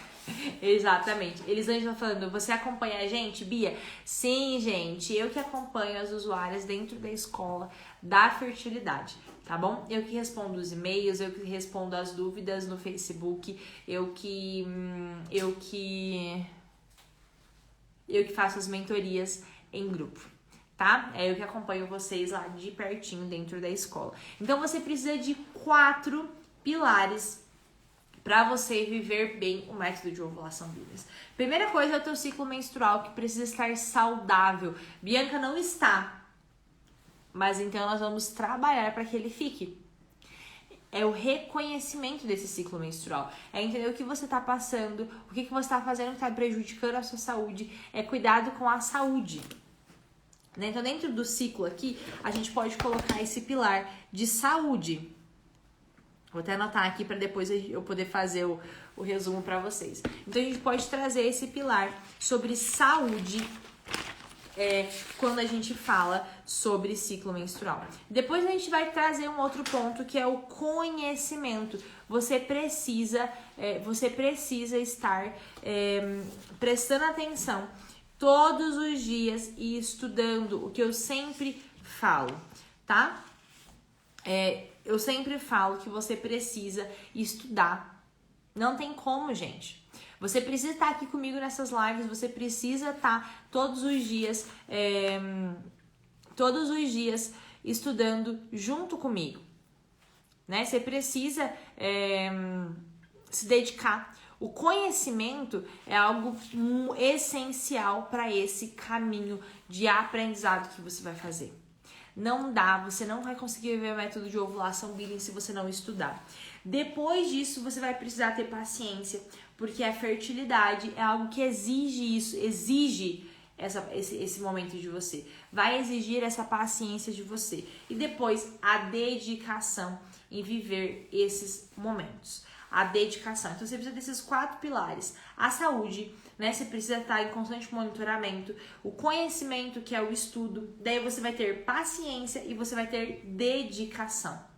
Exatamente. Elisângela falando, você acompanha a gente, Bia? Sim, gente, eu que acompanho as usuárias dentro da escola da fertilidade, tá bom? Eu que respondo os e-mails, eu que respondo as dúvidas no Facebook, eu que faço as mentorias em grupo, tá? É eu que acompanho vocês lá de pertinho dentro da escola. Então, você precisa de 4 pilares para você viver bem o método de ovulação Billings. Primeira coisa é o teu ciclo menstrual, que precisa estar saudável. Bianca, não está, mas então nós vamos trabalhar para que ele fique. É o reconhecimento desse ciclo menstrual. É entender o que você está passando, o que você está fazendo que está prejudicando a sua saúde. É cuidado com a saúde. Então, dentro do ciclo aqui, a gente pode colocar esse pilar de saúde. Vou até anotar aqui para depois eu poder fazer o resumo para vocês. Então, a gente pode trazer esse pilar sobre saúde quando a gente fala sobre ciclo menstrual. Depois a gente vai trazer um outro ponto que é o conhecimento. Você precisa estar prestando atenção todos os dias e estudando, o que eu sempre falo, tá? Eu sempre falo que você precisa estudar. Não tem como, gente. Você precisa estar aqui comigo nessas lives, você precisa estar todos os dias estudando junto comigo, né? Você precisa se dedicar. O conhecimento é algo essencial para esse caminho de aprendizado que você vai fazer. Não dá, você não vai conseguir ver o método de ovulação Billing se você não estudar. Depois disso, você vai precisar ter paciência, porque a fertilidade é algo que exige esse momento de você. Vai exigir essa paciência de você. E depois, a dedicação em viver esses momentos. A dedicação. Então, você precisa desses 4 pilares. A saúde, né? Você precisa estar em constante monitoramento. O conhecimento, que é o estudo. Daí você vai ter paciência e você vai ter dedicação.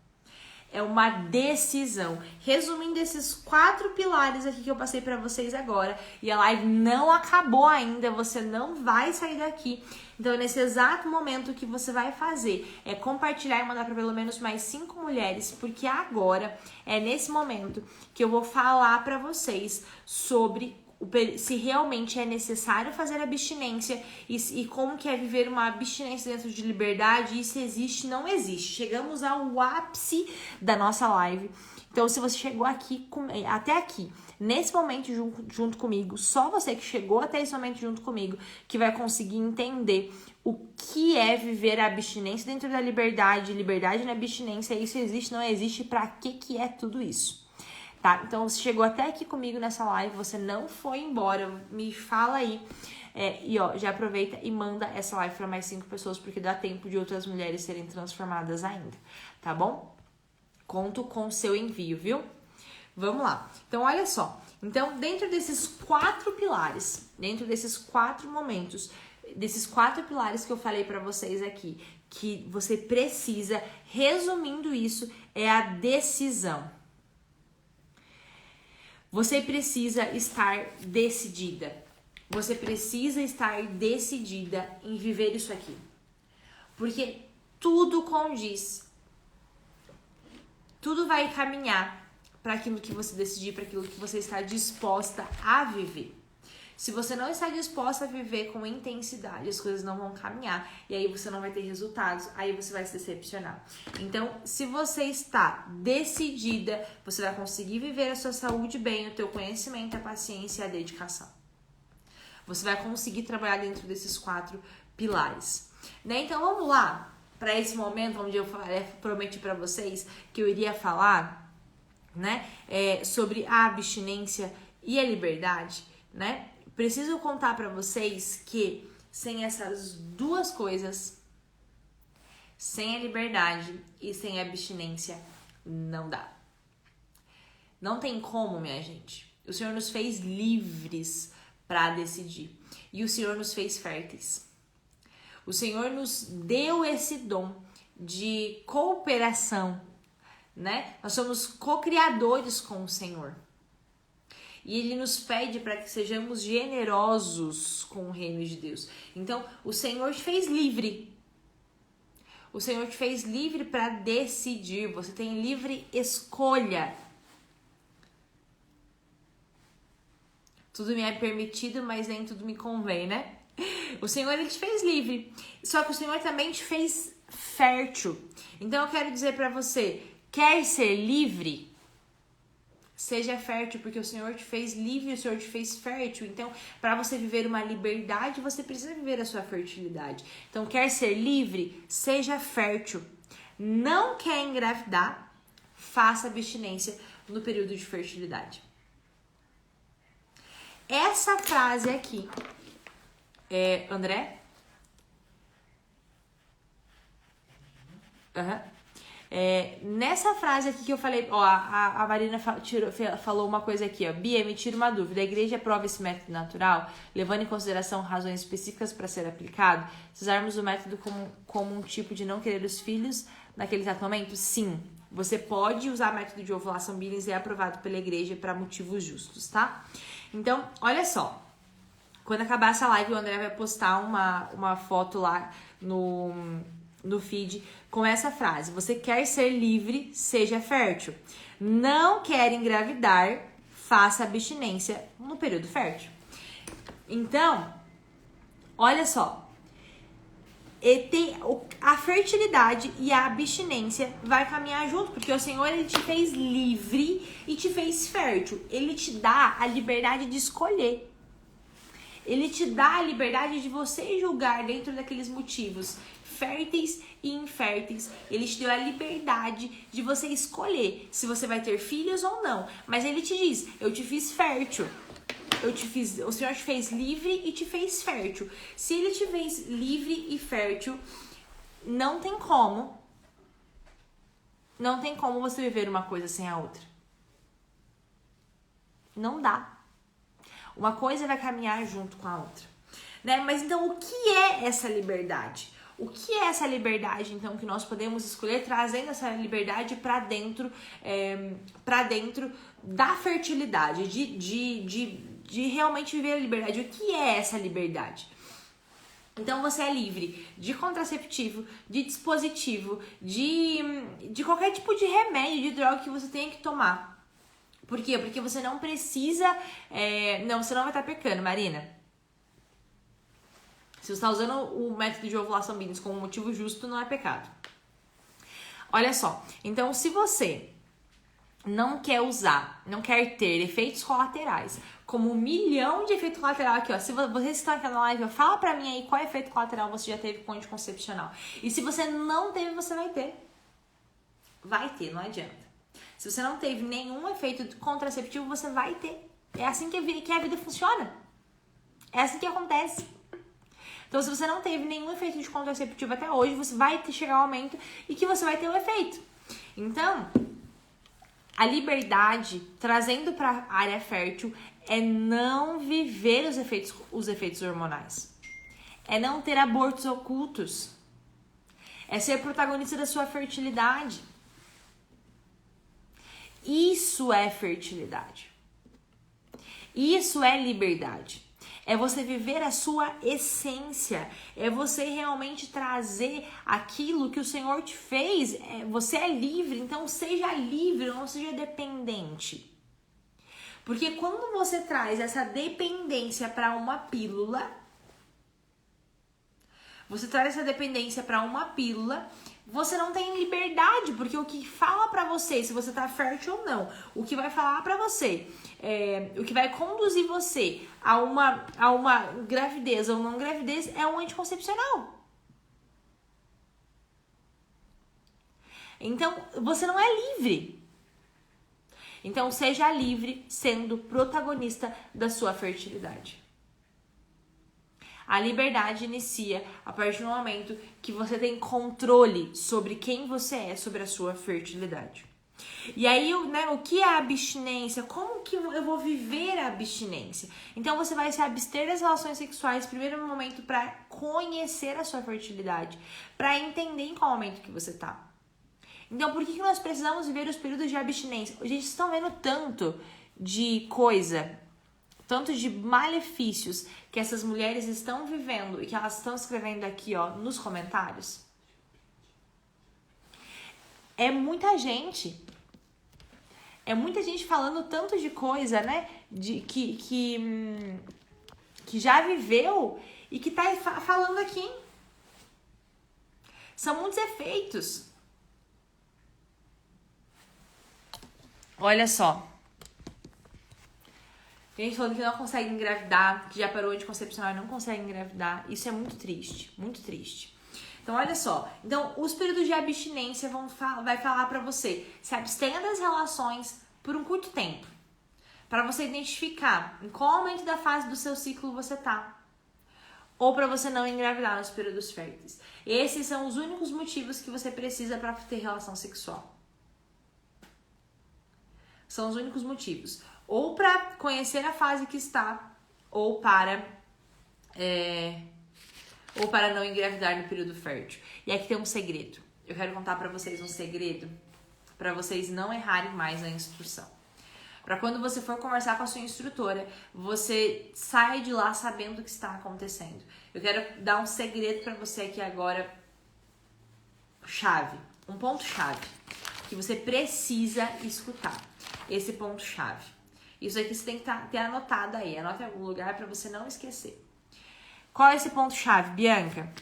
É uma decisão. Resumindo esses 4 pilares aqui que eu passei pra vocês agora, e a live não acabou ainda, você não vai sair daqui. Então, nesse exato momento, o que você vai fazer é compartilhar e mandar para pelo menos mais 5 mulheres, porque agora é nesse momento que eu vou falar pra vocês sobre se realmente é necessário fazer abstinência e como que é viver uma abstinência dentro de liberdade, e se existe, não existe. Chegamos ao ápice da nossa live. Então, se você chegou aqui até aqui, nesse momento junto comigo, só você que chegou até esse momento junto comigo, que vai conseguir entender o que é viver a abstinência dentro da liberdade na abstinência, isso existe, não existe, pra que é tudo isso. Tá? Então, você chegou até aqui comigo nessa live, você não foi embora, me fala aí. E ó, já aproveita e manda essa live para mais 5 pessoas, porque dá tempo de outras mulheres serem transformadas ainda, tá bom? Conto com o seu envio, viu? Vamos lá. Então, olha só. Então, dentro desses 4 pilares, dentro desses 4 momentos, desses 4 pilares que eu falei para vocês aqui, que você precisa, resumindo isso, é a decisão. Você precisa estar decidida. Você precisa estar decidida em viver isso aqui. Porque tudo condiz. Tudo vai caminhar para aquilo que você decidir, para aquilo que você está disposta a viver. Se você não está disposta a viver com intensidade, as coisas não vão caminhar. E aí você não vai ter resultados, aí você vai se decepcionar. Então, se você está decidida, você vai conseguir viver a sua saúde bem, o teu conhecimento, a paciência e a dedicação. Você vai conseguir trabalhar dentro desses 4 pilares. Né? Então, vamos lá para esse momento onde eu prometi para vocês que eu iria falar, né, sobre a abstinência e a liberdade, né? Preciso contar para vocês que sem essas 2 coisas, sem a liberdade e sem a abstinência, não dá. Não tem como, minha gente. O Senhor nos fez livres para decidir. E o Senhor nos fez férteis. O Senhor nos deu esse dom de cooperação, né? Nós somos co-criadores com o Senhor. E Ele nos pede para que sejamos generosos com o reino de Deus. Então, o Senhor te fez livre. O Senhor te fez livre para decidir. Você tem livre escolha. Tudo me é permitido, mas nem tudo me convém, né? O Senhor, Ele te fez livre. Só que o Senhor também te fez fértil. Então, eu quero dizer para você, quer ser livre? Seja fértil, porque o Senhor te fez livre, o Senhor te fez fértil. Então, para você viver uma liberdade, você precisa viver a sua fertilidade. Então, quer ser livre? Seja fértil. Não quer engravidar? Faça abstinência no período de fertilidade. Essa frase aqui, André? Nessa frase aqui que eu falei, ó, a Marina falou uma coisa aqui, ó. Bia, me tira uma dúvida. A igreja aprova esse método natural, levando em consideração razões específicas para ser aplicado? Se usarmos o método como um tipo de não querer os filhos naquele exato momento? Sim. Você pode usar o método de ovulação Billings, é aprovado pela igreja para motivos justos, tá? Então, olha só. Quando acabar essa live, o André vai postar uma foto lá no feed com essa frase: você quer ser livre, seja fértil. Não quer engravidar, faça abstinência no período fértil. Então, olha só. A fertilidade e a abstinência vai caminhar junto, porque o Senhor, Ele te fez livre e te fez fértil. Ele te dá a liberdade de escolher. Ele te dá a liberdade de você julgar dentro daqueles motivos férteis e inférteis. Ele te deu a liberdade de você escolher se você vai ter filhos ou não. Mas ele te diz, eu te fiz fértil. O Senhor te fez livre e te fez fértil. Se ele te fez livre e fértil, não tem como você viver uma coisa sem a outra. Não dá. Uma coisa vai caminhar junto com a outra, né? Mas então, o que é essa liberdade? O que é essa liberdade, então, que nós podemos escolher, trazendo essa liberdade para dentro da fertilidade, de realmente viver a liberdade? O que é essa liberdade? Então, você é livre de contraceptivo, de dispositivo, de qualquer tipo de remédio, de droga que você tenha que tomar. Por quê? Porque você não precisa... Não, você não vai estar pecando, Marina. Se você está usando o método de ovulação Billings como motivo justo, não é pecado. Olha só. Então, se você não quer usar, não quer ter efeitos colaterais, como 1 milhão de efeito colateral aqui, ó. Se vocês que estão aqui na live, fala pra mim aí qual efeito colateral você já teve com anticoncepcional. E se você não teve, você vai ter. Vai ter, não adianta. Se você não teve nenhum efeito contraceptivo, você vai ter. É assim que a vida funciona. É assim que acontece. Então, se você não teve nenhum efeito de contraceptivo até hoje, você vai chegar ao momento e que você vai ter o efeito. Então, a liberdade, trazendo para a área fértil, é não viver os efeitos hormonais. É não ter abortos ocultos. É ser protagonista da sua fertilidade. Isso é fertilidade. Isso é liberdade. É você viver a sua essência. É você realmente trazer aquilo que o Senhor te fez. Você é livre, então seja livre, não seja dependente. Porque quando você traz essa dependência para uma pílula, você não tem liberdade, porque o que fala pra você se você tá fértil ou não, o que vai falar pra você, o que vai conduzir você a uma gravidez ou não gravidez é um anticoncepcional. Então, você não é livre. Então, seja livre sendo protagonista da sua fertilidade. A liberdade inicia a partir do momento que você tem controle sobre quem você é, sobre a sua fertilidade. E aí, né, o que é a abstinência? Como que eu vou viver a abstinência? Então, você vai se abster das relações sexuais, primeiro momento, para conhecer a sua fertilidade, para entender em qual momento que você tá. Então, por que nós precisamos viver os períodos de abstinência? Gente, vocês estão vendo tanto de coisa, tanto de malefícios que essas mulheres estão vivendo e que elas estão escrevendo aqui, ó, nos comentários. É muita gente falando tanto de coisa, né, que já viveu e que tá falando aqui. São muitos efeitos. Olha só. Tem gente falando que não consegue engravidar, que já parou de concepcional e não consegue engravidar. Isso é muito triste, muito triste. Então, olha só. Então, os períodos de abstinência vai falar pra você. Se abstenha das relações por um curto tempo. Pra você identificar em qual momento da fase do seu ciclo você tá. Ou pra você não engravidar nos períodos férteis. Esses são os únicos motivos que você precisa pra ter relação sexual. São os únicos motivos. Ou para conhecer a fase que está, ou para não engravidar no período fértil. E aqui tem um segredo. Eu quero contar para vocês um segredo, para vocês não errarem mais na instrução. Para quando você for conversar com a sua instrutora, você sai de lá sabendo o que está acontecendo. Eu quero dar um segredo para você aqui agora, chave, um ponto chave, que você precisa escutar. Esse ponto-chave. Isso aqui você tem que ter anotado aí. Anota em algum lugar para você não esquecer. Qual é esse ponto-chave, Bianca?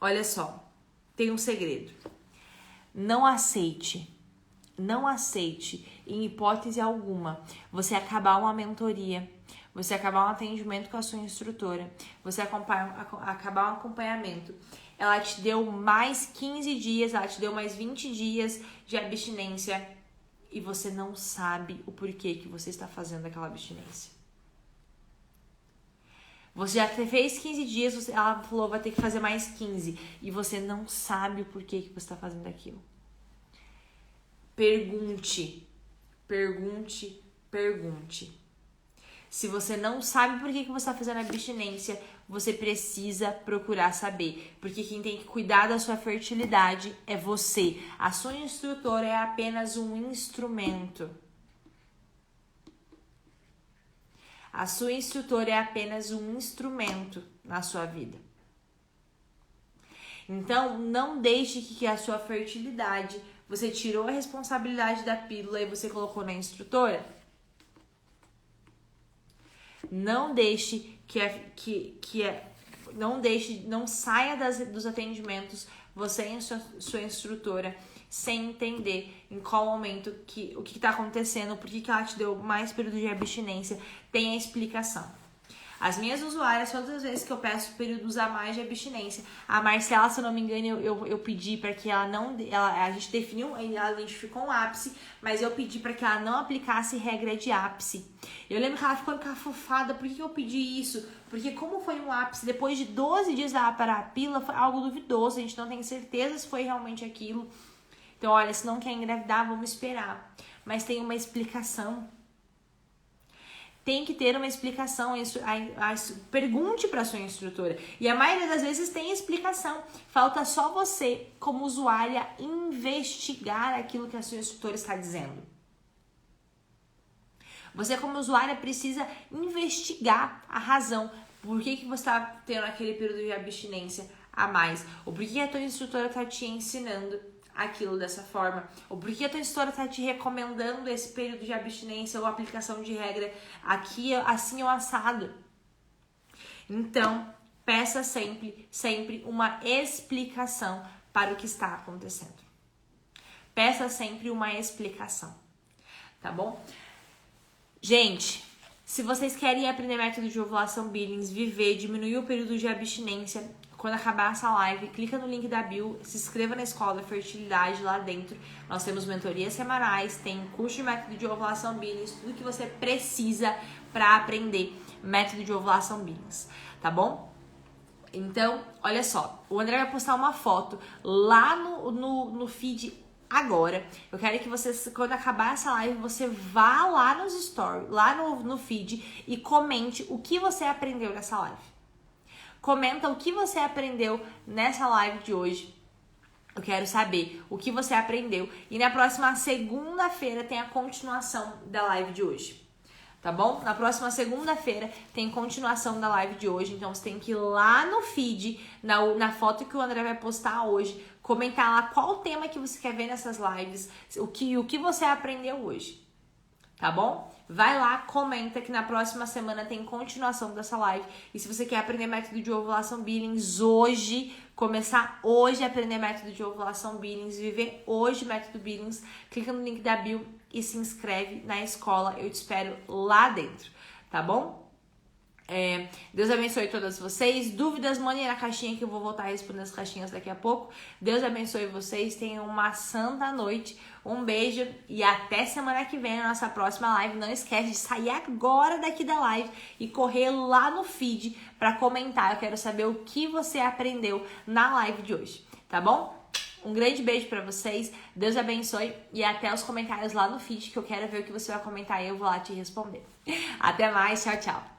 Olha só. Tem um segredo. Não aceite não aceite, em hipótese alguma, você acabar uma mentoria, você acabar um atendimento com a sua instrutora, você acabar um acompanhamento. Ela te deu mais 15 dias, ela te deu mais 20 dias de abstinência e você não sabe o porquê que você está fazendo aquela abstinência. Você já fez 15 dias, ela falou vai ter que fazer mais 15 e você não sabe o porquê que você está fazendo aquilo. Pergunte. Se você não sabe por que você está fazendo abstinência, você precisa procurar saber. Porque quem tem que cuidar da sua fertilidade é você. A sua instrutora é apenas um instrumento. A sua instrutora é apenas um instrumento na sua vida. Então, não deixe que a sua fertilidade, você tirou a responsabilidade da pílula e você colocou na instrutora. Não deixe não saia dos atendimentos, você e sua instrutora, sem entender em qual momento o que está acontecendo, por que ela te deu mais período de abstinência, tem a explicação. As minhas usuárias, todas as vezes que eu peço períodos a mais de abstinência, a Marcela, se eu não me engano, eu pedi para que ela não... a gente definiu, ela identificou um ápice, mas eu pedi para que ela não aplicasse regra de ápice. Eu lembro que ela ficou encafufada, por que eu pedi isso? Porque como foi um ápice, depois de 12 dias da parar a pílula, foi algo duvidoso, a gente não tem certeza se foi realmente aquilo. Então, olha, se não quer engravidar, vamos esperar. Mas tem uma explicação. Tem que ter uma explicação, pergunte para sua instrutora. E a maioria das vezes tem explicação. Falta só você, como usuária, investigar aquilo que a sua instrutora está dizendo. Você, como usuária, precisa investigar a razão. Por que você está tendo aquele período de abstinência a mais? Ou por que a tua instrutora está te ensinando aquilo dessa forma, ou porque a tua instrutora está te recomendando esse período de abstinência ou aplicação de regra aqui, assim ou assado. Então, peça sempre uma explicação para o que está acontecendo. Peça sempre uma explicação, tá bom? Gente, se vocês querem aprender método de ovulação Billings, viver, diminuir o período de abstinência, quando acabar essa live, clica no link da bio, se inscreva na Escola da Fertilidade lá dentro. Nós temos mentorias semanais, tem curso de método de ovulação Billings, tudo que você precisa para aprender método de ovulação Billings, tá bom? Então, olha só, o André vai postar uma foto lá no feed agora. Eu quero que você, quando acabar essa live, você vá lá nos stories, lá no feed e comente o que você aprendeu nessa live. Comenta o que você aprendeu nessa live de hoje. Eu quero saber o que você aprendeu. E na próxima segunda-feira tem a continuação da live de hoje. Tá bom? Na próxima segunda-feira tem continuação da live de hoje. Então você tem que ir lá no feed, na foto que o André vai postar hoje, comentar lá qual tema que você quer ver nessas lives, o que você aprendeu hoje. Tá bom? Vai lá, comenta que na próxima semana tem continuação dessa live. E se você quer aprender método de ovulação Billings hoje, começar hoje a aprender método de ovulação Billings, viver hoje método Billings, clica no link da bio e se inscreve na escola. Eu te espero lá dentro, tá bom? Deus abençoe todas vocês. Dúvidas, mandem na caixinha que eu vou voltar a responder as caixinhas daqui a pouco. Deus abençoe vocês. Tenham uma santa noite. Um beijo e até semana que vem na nossa próxima live. Não esquece de sair agora daqui da live e correr lá no feed para comentar. Eu quero saber o que você aprendeu na live de hoje, tá bom? Um grande beijo pra vocês. Deus abençoe e até os comentários lá no feed que eu quero ver o que você vai comentar e eu vou lá te responder. Até mais. Tchau, tchau.